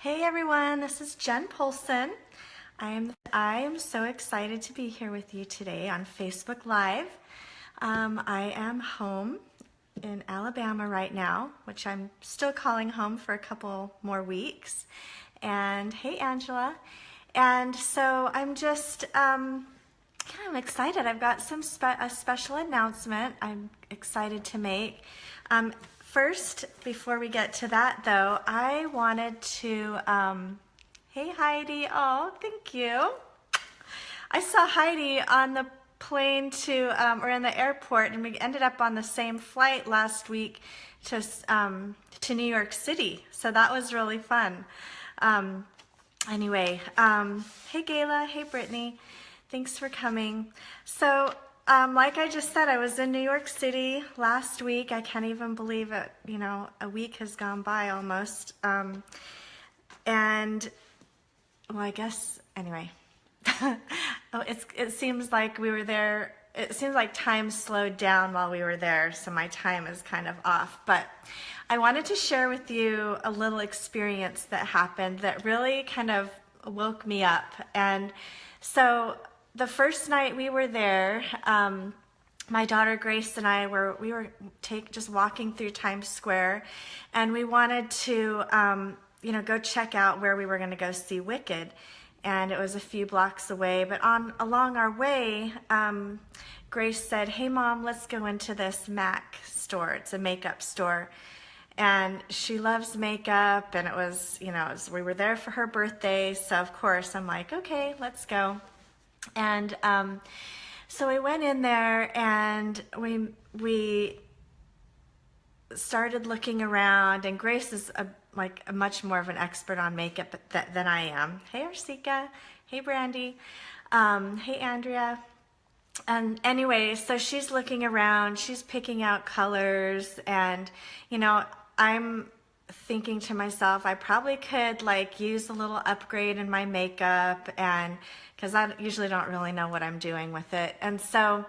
Hey everyone, this is Jen Polson. I am so excited to be here with you today on Facebook Live. I am home in Alabama right now, which I'm still calling home for a couple more weeks. And hey Angela. And so I'm just I'm excited. I've got a special announcement I'm excited to make. First, before we get to that though, I wanted to, hey Heidi, oh, thank you. I saw Heidi on the plane or in the airport, and we ended up on the same flight last week to New York City. So that was really fun. Anyway, hey Gayla, hey Brittany, thanks for coming. So, like I just said, I was in New York City last week. I can't even believe it. You know, a week has gone by almost. And, well, I guess, anyway. It seems like we were there. It seems like time slowed down while we were there, so my time is kind of off. But I wanted to share with you a little experience that happened that really kind of woke me up. And so the first night we were there, my daughter Grace and I were just walking through Times Square, and we wanted to go check out where we were going to go see Wicked. And it was a few blocks away, but along our way, Grace said, "Hey Mom, let's go into this MAC store. It's a makeup store." And she loves makeup, and we were there for her birthday, so of course I'm like, okay, let's go. And so we went in there, and we started looking around, and Grace is a much more of an expert on makeup than I am. Hey Arsika, hey Brandy, hey Andrea. And anyway, so she's looking around, she's picking out colors, and I'm thinking to myself, I probably could use a little upgrade in my makeup, and because I usually don't really know what I'm doing with it. And so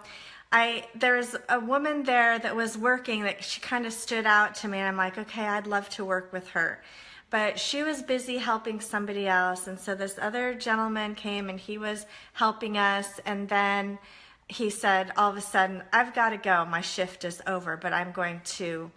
there was a woman there that was working that she kind of stood out to me, and I'm like, okay, I'd love to work with her. But she was busy helping somebody else, and so this other gentleman came and he was helping us, and then he said all of a sudden, I've got to go, my shift is over, but I'm going to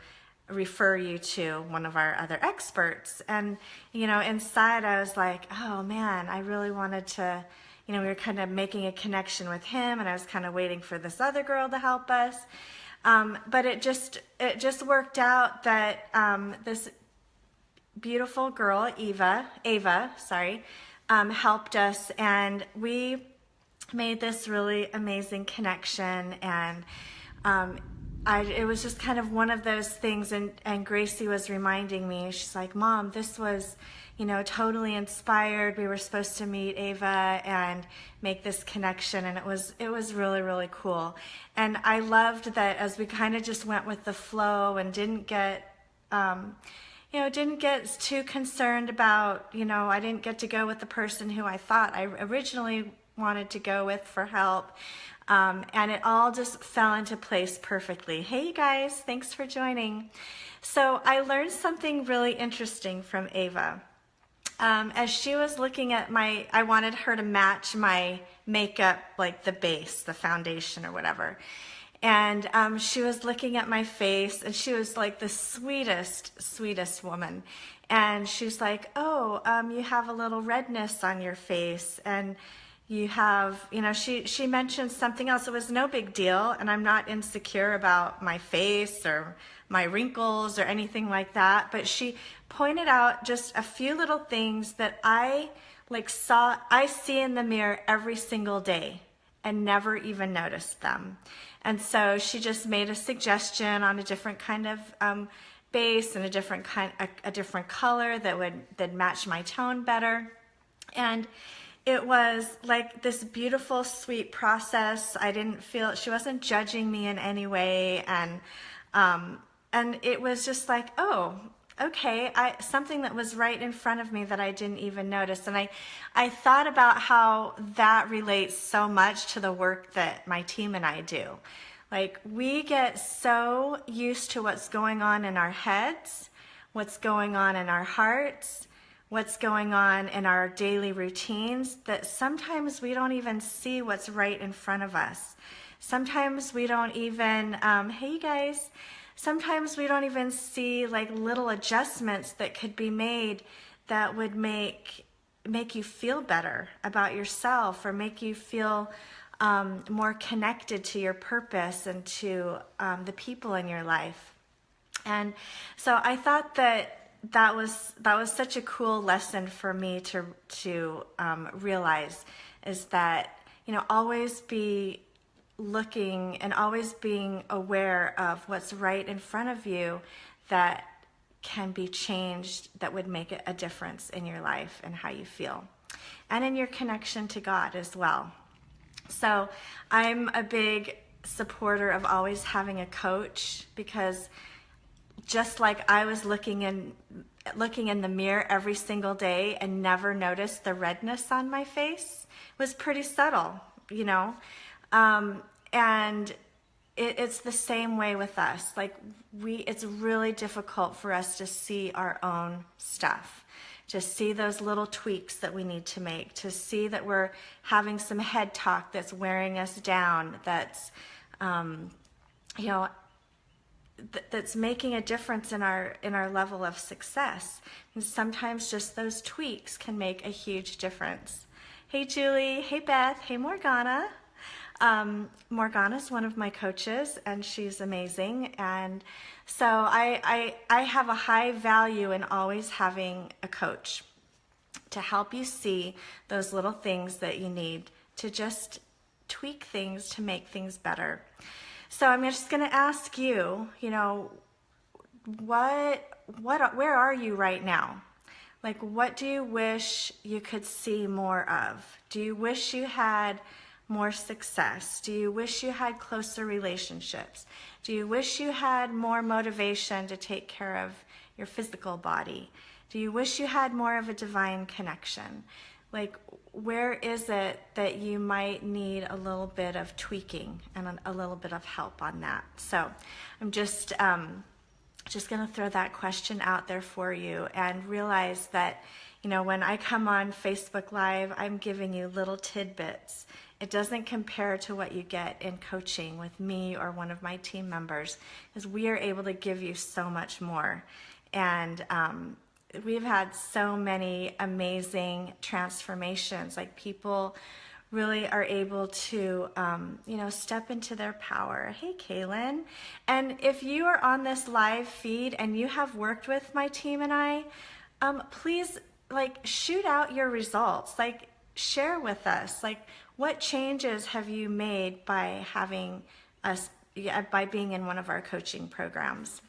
refer you to one of our other experts. And inside I was like, oh man, I really wanted to, we were kind of making a connection with him, and I was kind of waiting for this other girl to help us. But it just worked out that this beautiful girl, Ava, helped us, and we made this really amazing connection. And it was just kind of one of those things, and Gracie was reminding me, she's like, Mom, this was totally inspired. We were supposed to meet Ava and make this connection, and it was really, really cool. And I loved that as we kind of just went with the flow and didn't get too concerned about, I didn't get to go with the person who I thought I originally wanted to go with for help. And it all just fell into place perfectly. Hey you guys, thanks for joining. So I learned something really interesting from Ava. As she was looking at I wanted her to match my makeup, like the base, the foundation or whatever. And she was looking at my face, and she was like the sweetest woman. And she's like, oh, you have a little redness on your face, and you have, she mentioned something else. It was no big deal, and I'm not insecure about my face or my wrinkles or anything like that, but she pointed out just a few little things that I see in the mirror every single day and never even noticed them. And so she just made a suggestion on a different kind of base and a different color that would match my tone better. And it was like this beautiful, sweet process. I didn't feel, she wasn't judging me in any way. And it was just like, oh, okay, something that was right in front of me that I didn't even notice. And I thought about how that relates so much to the work that my team and I do. Like, we get so used to what's going on in our heads, what's going on in our hearts, what's going on in our daily routines that sometimes we don't even see what's right in front of us. Sometimes we don't even, hey you guys, sometimes we don't even see like little adjustments that could be made that would make you feel better about yourself, or make you feel more connected to your purpose and to the people in your life. And so I thought that was such a cool lesson for me to realize, is that, you know, always be looking and always being aware of what's right in front of you that can be changed, that would make a difference in your life and how you feel, and in your connection to God as well. So I'm a big supporter of always having a coach, because just like I was looking in the mirror every single day and never noticed the redness on my face, it was pretty subtle, you know, and it's the same way with us. Like it's really difficult for us to see our own stuff, to see those little tweaks that we need to make, to see that we're having some head talk that's wearing us down, that's, you know, that's making a difference in our level of success. And sometimes just those tweaks can make a huge difference. Hey Julie, hey Beth, hey Morgana. Morgana's one of my coaches, and she's amazing. And so I have a high value in always having a coach to help you see those little things that you need to just tweak things to make things better. So I'm just going to ask you, you know, where are you right now? Like, what do you wish you could see more of? Do you wish you had more success? Do you wish you had closer relationships? Do you wish you had more motivation to take care of your physical body? Do you wish you had more of a divine connection? Like, where is it that you might need a little bit of tweaking and a little bit of help on that? So I'm just going to throw that question out there for you, and realize that, you know, when I come on Facebook Live, I'm giving you little tidbits. It doesn't compare to what you get in coaching with me or one of my team members, because we are able to give you so much more. And we've had so many amazing transformations. Like, people really are able to, you know, step into their power. Hey, Kaylin. And if you are on this live feed and you have worked with my team and I, please, like, shoot out your results. Like, share with us. Like, what changes have you made by having us, by being in one of our coaching programs?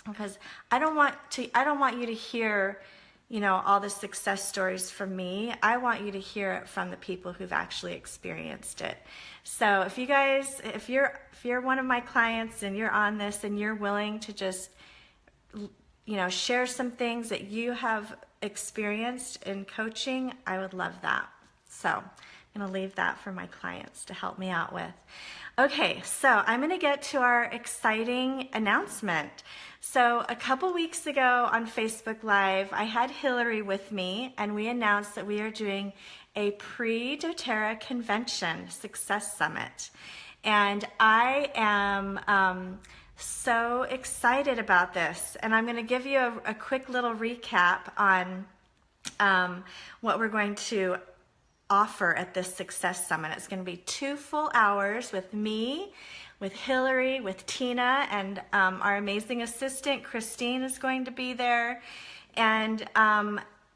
Because I don't want you to hear, you know, all the success stories from me. I want you to hear it from the people who've actually experienced it. So if you guys, if you're one of my clients and you're on this and you're willing to just, you know, share some things that you have experienced in coaching, I would love that. So I'm going to leave that for my clients to help me out with. Okay, so I'm going to get to our exciting announcement. So a couple weeks ago on Facebook Live, I had Hillary with me, and we announced that we are doing a pre-doTERRA convention success summit. And I am so excited about this. And I'm going to give you a quick little recap on what we're going to offer at this Success Summit. It's going to be 2 full hours with me, with Hillary, with Tina, and our amazing assistant Christine is going to be there. And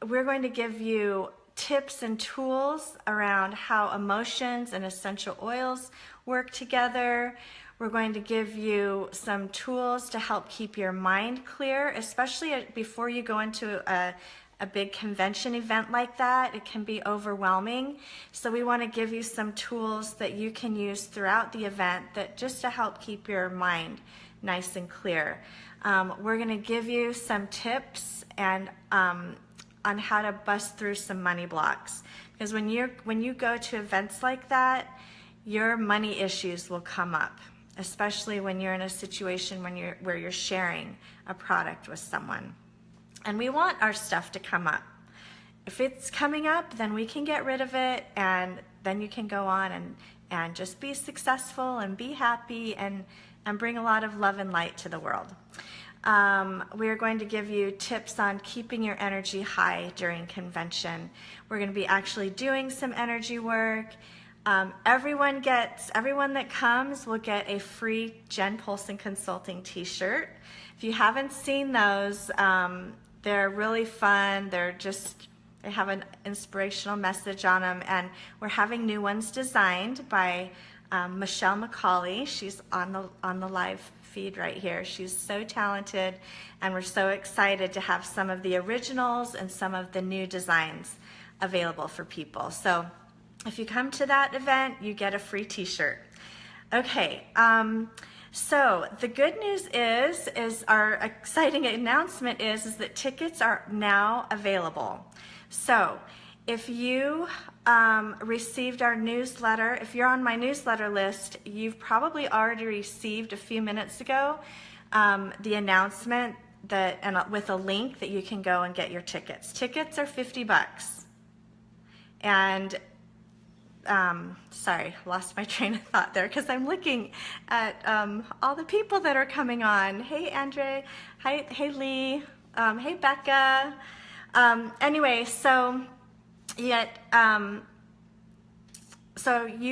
we're going to give you tips and tools around how emotions and essential oils work together. We're going to give you some tools to help keep your mind clear, especially before you go into a big convention event like that. It can be overwhelming. So we want to give you some tools that you can use throughout the event, that just to help keep your mind nice and clear. We're going to give you some tips and on how to bust through some money blocks. Because when you go to events like that, your money issues will come up, especially when you're in a situation where you're sharing a product with someone. And we want our stuff to come up. if it's coming up, then we can get rid of it, and then you can go on and just be successful and be happy and bring a lot of love and light to the world. We are going to give you tips on keeping your energy high during convention. We're going to be actually doing some energy work. Everyone that comes will get a free Jen Polson Consulting t-shirt. If you haven't seen those, they're really fun. They have an inspirational message on them, and we're having new ones designed by Michelle McCauley. She's on the live feed right here. She's so talented, and we're so excited to have some of the originals and some of the new designs available for people. So if you come to that event, you get a free t-shirt. Okay, so the good news is our exciting announcement is that tickets are now available. So if you received our newsletter, if you're on my newsletter list, you've probably already received a few minutes ago the announcement with a link that you can go and get your tickets. Tickets are $50. And sorry, lost my train of thought there because I'm looking at all the people that are coming on. Hey, Andre. Hi, hey, Lee. Hey, Becca. Anyway, so you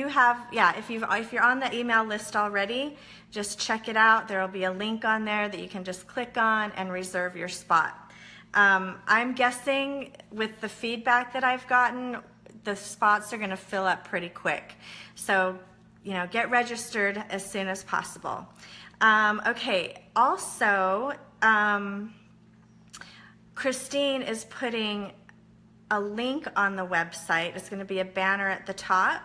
have, if you're on the email list already, just check it out. There will be a link on there that you can just click on and reserve your spot. I'm guessing with the feedback that I've gotten, the spots are going to fill up pretty quick. So, get registered as soon as possible. Okay, also, Christine is putting a link on the website. It's going to be a banner at the top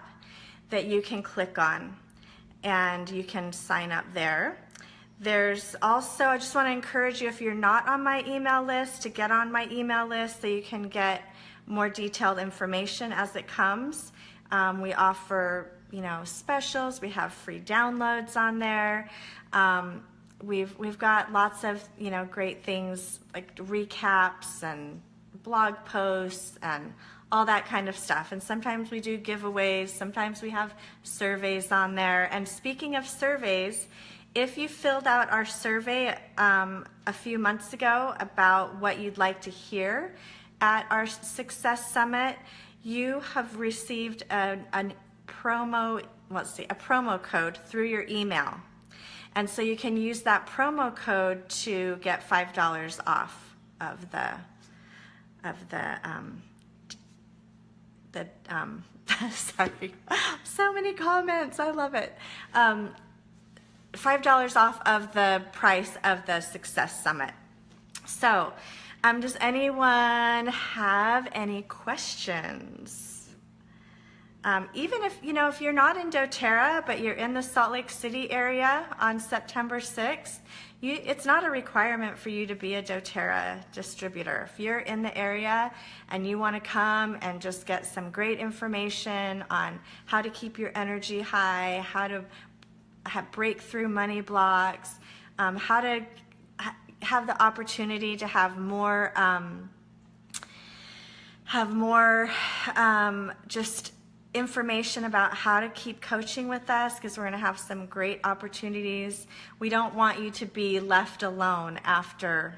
that you can click on, and you can sign up there. There's also, I just want to encourage you, if you're not on my email list, to get on my email list so you can get more detailed information as it comes. We offer, specials. We have free downloads on there. We've got lots of, great things like recaps and blog posts and all that kind of stuff. And sometimes we do giveaways. Sometimes we have surveys on there. And speaking of surveys, if you filled out our survey a few months ago about what you'd like to hear at our Success Summit, you have received a promo code through your email. And so you can use that promo code to get $5 off of the sorry, so many comments, I love it. $5 off of the price of the Success Summit. So, does anyone have any questions? Even if you're not in doTERRA, but you're in the Salt Lake City area on September 6th, it's not a requirement for you to be a doTERRA distributor. If you're in the area and you want to come and just get some great information on how to keep your energy high, how to break through money blocks, how to have the opportunity to have more just information about how to keep coaching with us, because we're going to have some great opportunities. We don't want you to be left alone after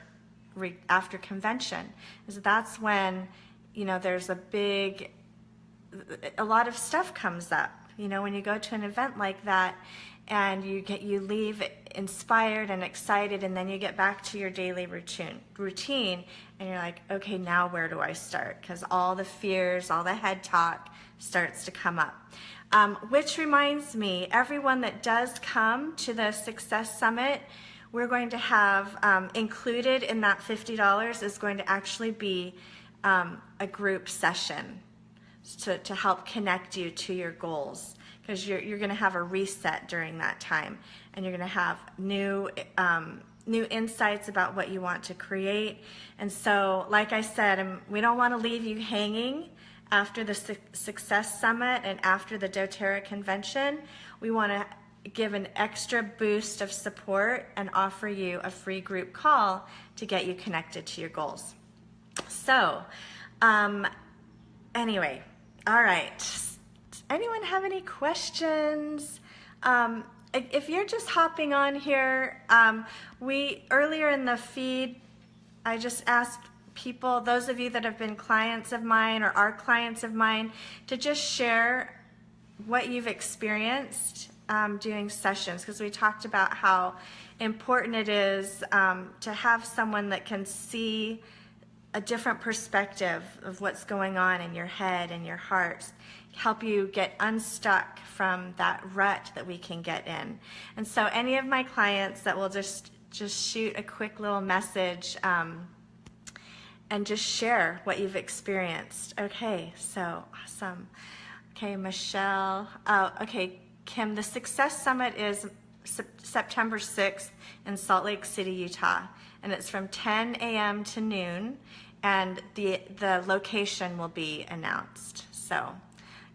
convention, because that's when there's a lot of stuff comes up. When you go to an event like that and you leave inspired and excited, and then you get back to your daily routine and you're like, okay, now where do I start? Because all the fears, all the head talk starts to come up. Which reminds me, everyone that does come to the Success Summit, we're going to have included in that $50 is going to actually be a group session to help connect you to your goals, because you're going to have a reset during that time, and you're going to have new insights about what you want to create. And so, like I said, we don't want to leave you hanging after the Success Summit and after the doTERRA convention. We want to give an extra boost of support and offer you a free group call to get you connected to your goals. So Anyway, all right. Does anyone have any questions? If you're just hopping on here, we earlier in the feed, I just asked people, those of you that have been clients of mine or are clients of mine, to just share what you've experienced doing sessions, because we talked about how important it is to have someone that can see a different perspective of what's going on in your head and your heart, help you get unstuck from that rut that we can get in. And so any of my clients that will just shoot a quick little message and just share what you've experienced. Okay, so awesome. Okay, Michelle. Oh, okay, Kim, the Success Summit is September 6th in Salt Lake City, Utah. And it's from 10 a.m. to noon, and the location will be announced. So,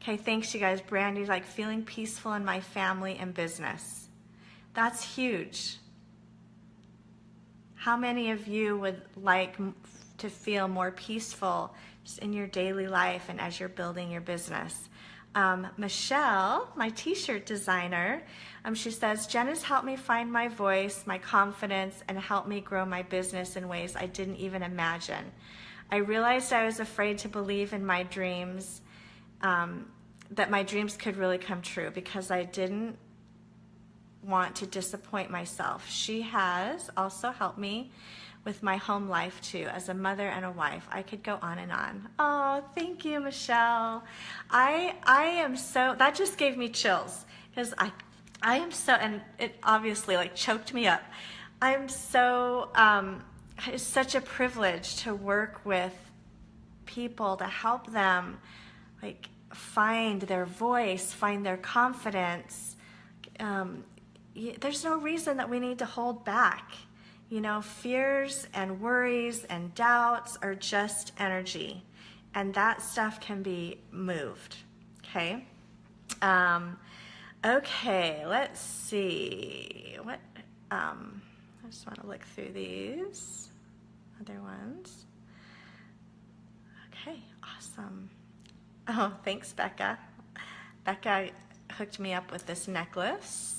okay, thanks you guys. Brandy's like, feeling peaceful in my family and business. That's huge. How many of you would like to feel more peaceful just in your daily life and as you're building your business? Michelle, my t-shirt designer, she says, Jen has helped me find my voice, my confidence, and helped me grow my business in ways I didn't even imagine. I realized I was afraid to believe in my dreams, that my dreams could really come true, because I didn't want to disappoint myself. She has also helped me with my home life too, as a mother and a wife. I could go on and on. Oh, thank you, Michelle. I am so, that just gave me chills, because I am so, and it obviously like choked me up. I'm so, it's such a privilege to work with people, to help them like find their voice, find their confidence. There's no reason that we need to hold back. You know, fears and worries and doubts are just energy, and that stuff can be moved, okay? Okay, let's see. What, I just want to look through these other ones. Okay, awesome. Oh, thanks, Becca. Becca hooked me up with this necklace.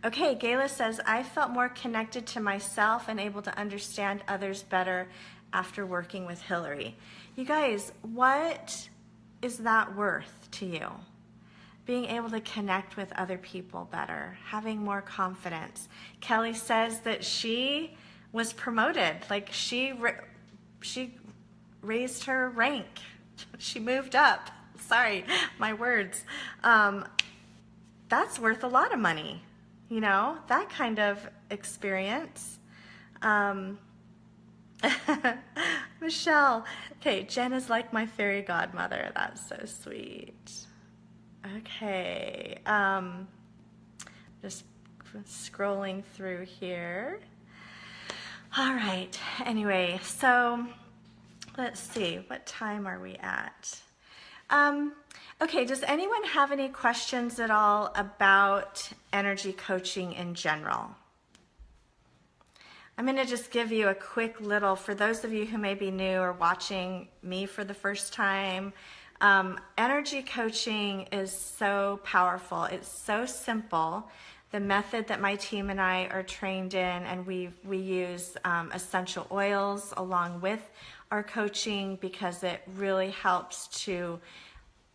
Okay, Gayla says, I felt more connected to myself and able to understand others better after working with Hillary. You guys, what is that worth to you? Being able to connect with other people better, having more confidence. Kelly says that she was promoted, like she raised her rank. She moved up. Sorry, my words. That's worth a lot of money, you know, that kind of experience. Michelle, okay, Jen is like my fairy godmother. That's so sweet. Okay, just scrolling through here. All right, anyway, so let's see, what time are we at? Okay, does anyone have any questions at all about energy coaching in general? I'm going to just give you a quick little, for those of you who may be new or watching me for the first time, energy coaching is so powerful. It's so simple. The method that my team and I are trained in, and we use essential oils along with our coaching, because it really helps to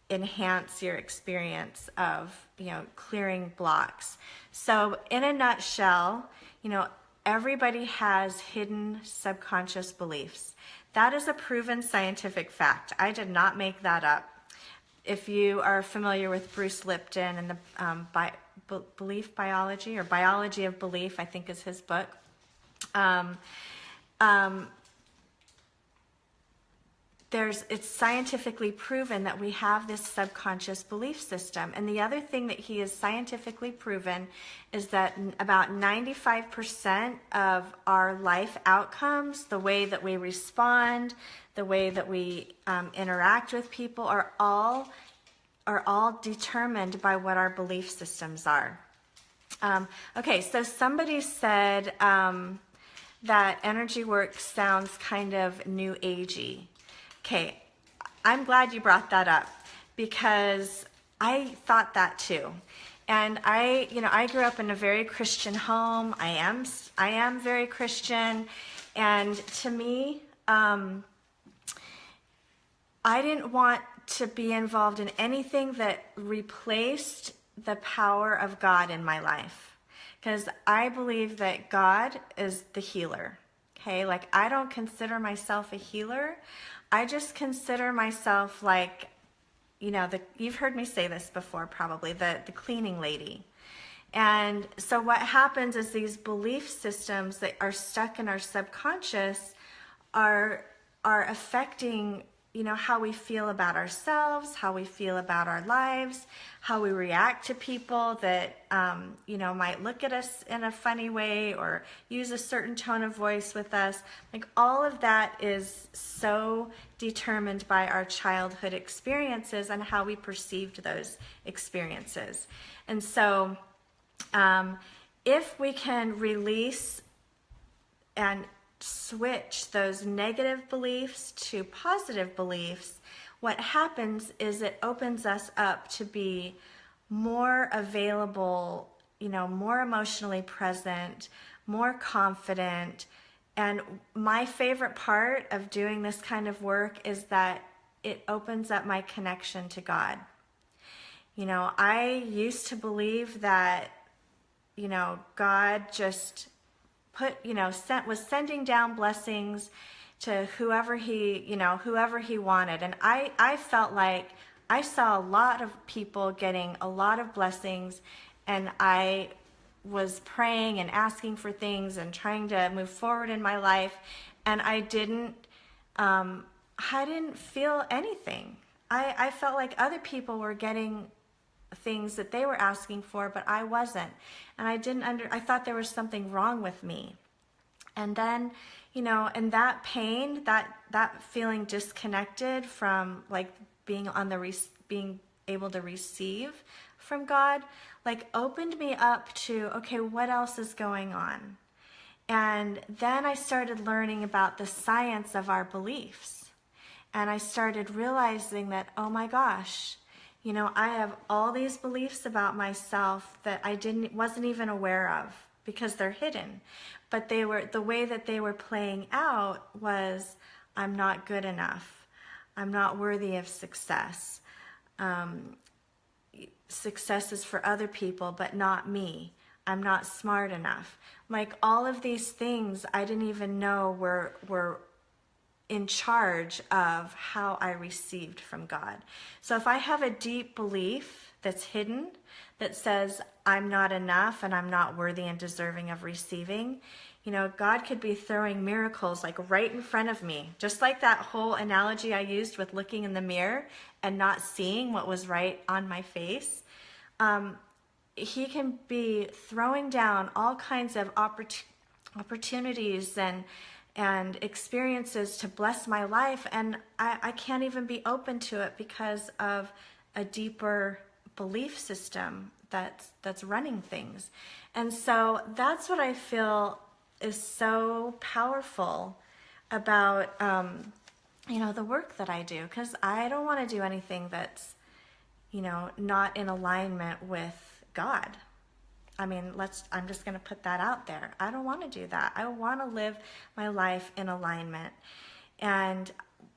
enhance your experience of, you know, clearing blocks. So in a nutshell, you know, everybody has hidden subconscious beliefs. That is a proven scientific fact. I did not make that up. If you are familiar with Bruce Lipton and the belief biology, or biology of belief, I think is his book. It's scientifically proven that we have this subconscious belief system. And the other thing that he has scientifically proven is that about 95% of our life outcomes, the way that we respond, the way that we interact with people, are all determined by what our belief systems are. Okay, so somebody said that energy work sounds kind of new agey. Okay, I'm glad you brought that up because I thought that too. And I grew up in a very Christian home. I am very Christian. And to me, I didn't want to be involved in anything that replaced the power of God in my life. Because I believe that God is the healer. Okay, like I don't consider myself a healer. I just consider myself like, you've heard me say this before probably, the cleaning lady. And so what happens is these belief systems that are stuck in our subconscious are affecting, how we feel about ourselves, how we feel about our lives, how we react to people that, might look at us in a funny way or use a certain tone of voice with us. Like all of that is so determined by our childhood experiences and how we perceived those experiences. And so, if we can release and switch those negative beliefs to positive beliefs, what happens is it opens us up to be more available, more emotionally present, more confident. And my favorite part of doing this kind of work is that it opens up my connection to God. I used to believe that, God just was sending down blessings to whoever he wanted. And I felt like I saw a lot of people getting a lot of blessings, and I was praying and asking for things and trying to move forward in my life, and I didn't feel anything. I felt like other people were getting things that they were asking for, but I wasn't. And I thought there was something wrong with me. And then, and that pain, that feeling disconnected from like being being able to receive from God, like opened me up to, okay, what else is going on? And then I started learning about the science of our beliefs. And I started realizing that, oh my gosh, I have all these beliefs about myself that I wasn't even aware of because they're hidden. But the way that they were playing out was, I'm not good enough. I'm not worthy of success. Success is for other people, but not me. I'm not smart enough. Like all of these things I didn't even know were in charge of how I received from God. So if I have a deep belief that's hidden, that says I'm not enough and I'm not worthy and deserving of receiving, God could be throwing miracles like right in front of me. Just like that whole analogy I used with looking in the mirror and not seeing what was right on my face. He can be throwing down all kinds of opportunities and experiences to bless my life, and I can't even be open to it because of a deeper belief system that's running things. And so that's what I feel is so powerful about the work that I do, because I don't want to do anything that's not in alignment with God. I'm just going to put that out there. I don't want to do that. I want to live my life in alignment. And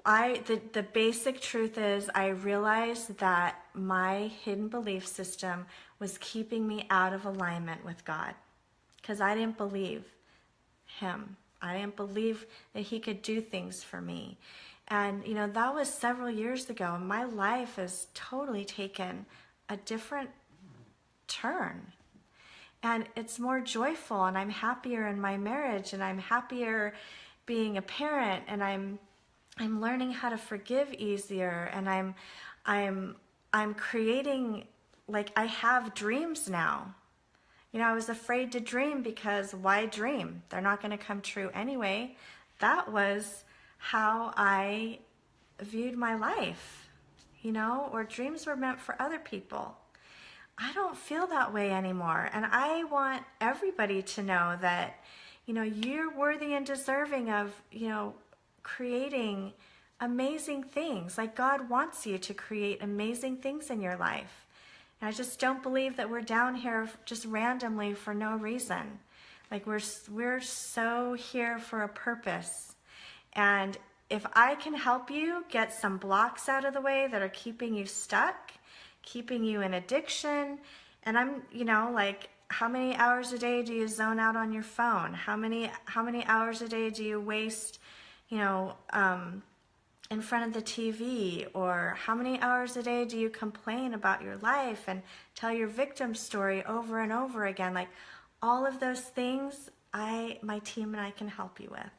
the basic truth is I realized that my hidden belief system was keeping me out of alignment with God because I didn't believe him. I didn't believe that he could do things for me. And, that was several years ago. And my life has totally taken a different turn. And it's more joyful, and I'm happier in my marriage, and I'm happier being a parent, and I'm learning how to forgive easier, and I'm creating, like, I have dreams now. I was afraid to dream because why dream? They're not going to come true anyway. That was how I viewed my life, or dreams were meant for other people. I don't feel that way anymore. And I want everybody to know that, you're worthy and deserving of, creating amazing things. Like God wants you to create amazing things in your life. And I just don't believe that we're down here just randomly for no reason. Like we're so here for a purpose. And if I can help you get some blocks out of the way that are keeping you stuck, keeping you in addiction, and I'm, like, how many hours a day do you zone out on your phone? How many hours a day do you waste, in front of the TV? Or how many hours a day do you complain about your life and tell your victim story over and over again? Like, all of those things, my team and I can help you with.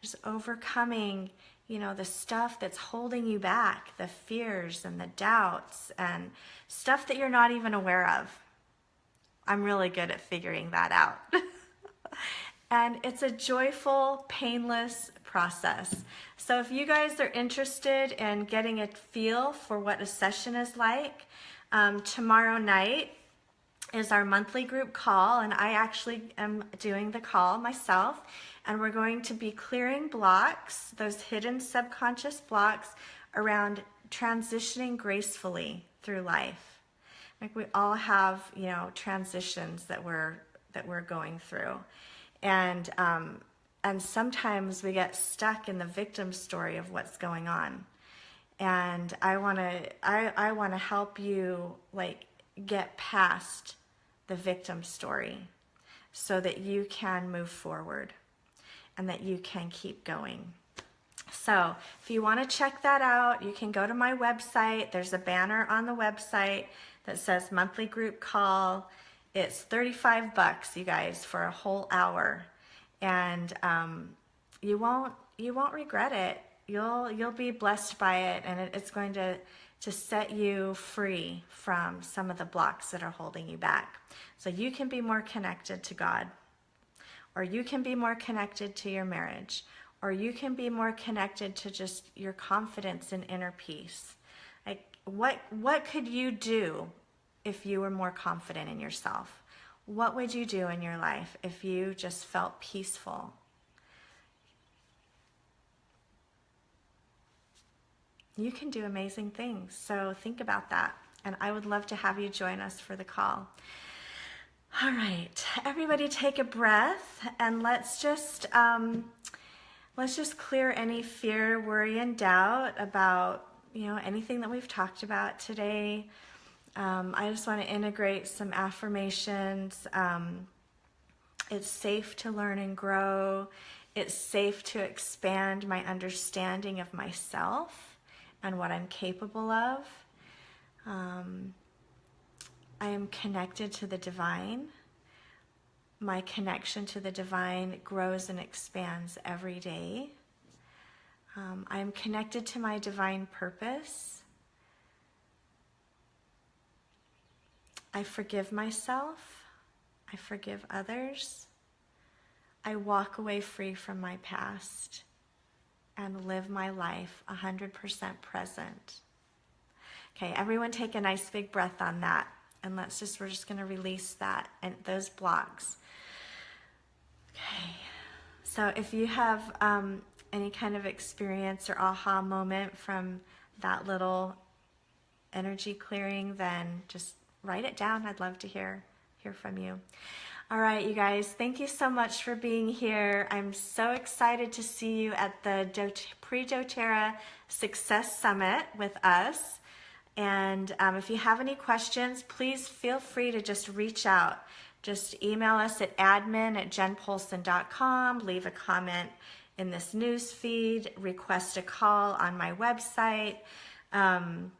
Just overcoming, the stuff that's holding you back, the fears and the doubts and stuff that you're not even aware of. I'm really good at figuring that out. And it's a joyful, painless process. So if you guys are interested in getting a feel for what a session is like, tomorrow night is our monthly group call, and I actually am doing the call myself, and we're going to be clearing blocks, those hidden subconscious blocks around transitioning gracefully through life. Like, we all have, transitions that we're going through. And sometimes we get stuck in the victim story of what's going on. And I want to help you, like, get past the victim story so that you can move forward and that you can keep going. So if you want to check that out, you can go to my website. There's a banner on the website that says monthly group call. It's $35, you guys, for a whole hour. And you won't regret it. You'll be blessed by it, and it's going to set you free from some of the blocks that are holding you back. So you can be more connected to God, or you can be more connected to your marriage, or you can be more connected to just your confidence and inner peace. Like, what could you do if you were more confident in yourself? What would you do in your life if you just felt peaceful? You can do amazing things. So think about that. And I would love to have you join us for the call. All right, everybody take a breath, and let's just clear any fear, worry, and doubt about, anything that we've talked about today. I just want to integrate some affirmations. It's safe to learn and grow. It's safe to expand my understanding of myself and what I'm capable of. I am connected to the divine. My connection to the divine grows and expands every day. I am connected to my divine purpose. I forgive myself. I forgive others. I walk away free from my past and live my life 100% present. Okay, everyone take a nice big breath on that. And we're just going to release that and those blocks. Okay, so if you have any kind of experience or aha moment from that little energy clearing, then just write it down. I'd love to hear from you. All right, you guys, thank you so much for being here. I'm so excited to see you at the Pre-doTERRA Success Summit with us. And if you have any questions, please feel free to just reach out. Just email us at admin@jenpolson.com, leave a comment in this news feed, request a call on my website, and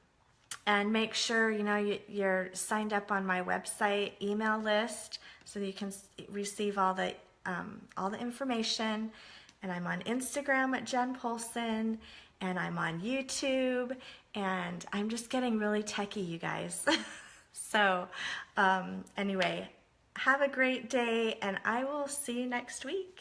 make sure you're signed up on my website email list so that you can receive all the information. And I'm on Instagram at Jen Polson, and I'm on YouTube, and I'm just getting really techie, you guys. So anyway, have a great day, and I will see you next week.